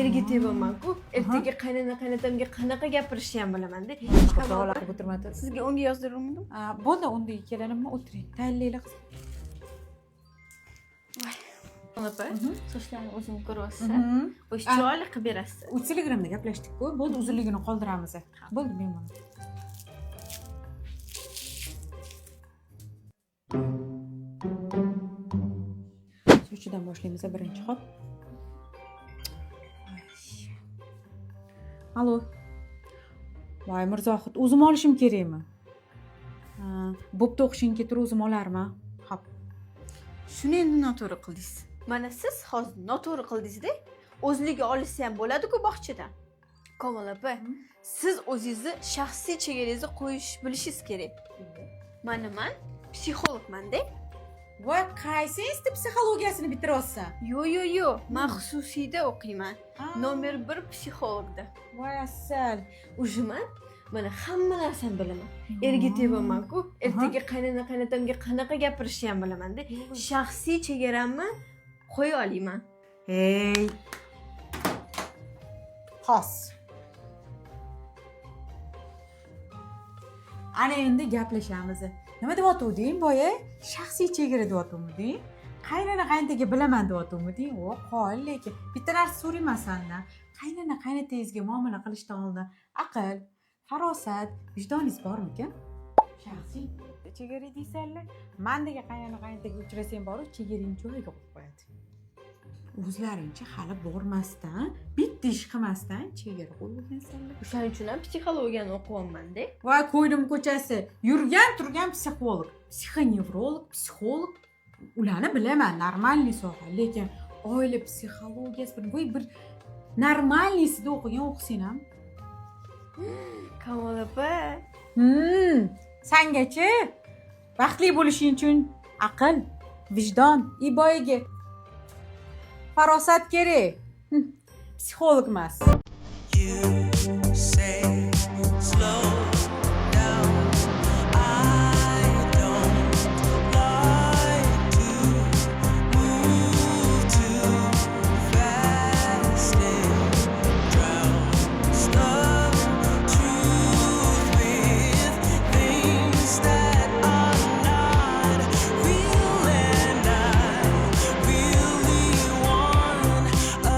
erga tevaman-ku, ertaga qaynotamga qanaqa gapirishni ham bilaman-da. Qavla qilib o'tirmadi. Sizga unga yozdiruvdim. Bo'ldi, unda kelinimni o'tiring. Tayinlaylar qiz. Opa, sochlarni o'zing ko'ryapsiz. O'sha chiroyli qilib berasiz. U Telegramda gaplashdik-ku. Bo'ldi, uzunligini qoldiramiz. Bo'ldi, bemalol. Sochidan boshlaymiz birinchi hop. Alo. Voy Mirzohid, o'zim olishim kerakmi? Bo'pti, o'qishing ketir, o'zim olarman. Hop. Shuni endi noto'g'ri qildingiz. Mana siz hozir noto'g'ri qildingiz-da. O'zligi olishsa ham bo'ladi-ku bog'chadan. Komil opa, siz o'zingizni shaxsiy chegarangizni qo'yish bilishingiz kerak. Man psixologman-da. Voy, qaysi institut psixologiyasini bitiryapsan? Yo'q, men xususiyda o'qiyman. Nomer 1 psixologda. Voy asal. O'shaman, mana hamma narsani bilaman. Erga tevaman-ku, ertaga qaynotamga qanaqa gapirishni ham bilaman-da. Shaxsiy chegaramni qo'ya olaman. Hey. Xos. Ana endi gaplashamiz. Nima deyotganding boya? Shaxsiy chegara deyotganding? Qaynona-qaynotaga bilaman deyotganding? O, qol, lekin bitta narsa so'rayman sendan. Qaynona-qaynotangizga muomala qilishdan oldin aql, farosat, vijdoningiz bormikan? Shaxsiy chegara deysanlar, mendagi qaynona-qaynotaga uchrasang boru chegaring joyiga qo'yib qo'yadi. O'zlaringcha hali bormasdan, bitta ish qilmasdan chegara qo'yib o'rgansanlar. O'shaning uchun ham psixologiyani o'qiyapman-da. Voy, ko'ydim ko'chasi. Yurgan turgan psixolog, psixonevrolog, psixolog. Ularni bilaman, normalniy soha, lekin oila psixologiyasi bir normalniysida o'qigan o'qisin ham. Kamol opa. Sangachi baxtli bo'lishing uchun aql, vijdon, boyaga farosat kerak. Psixolog emas.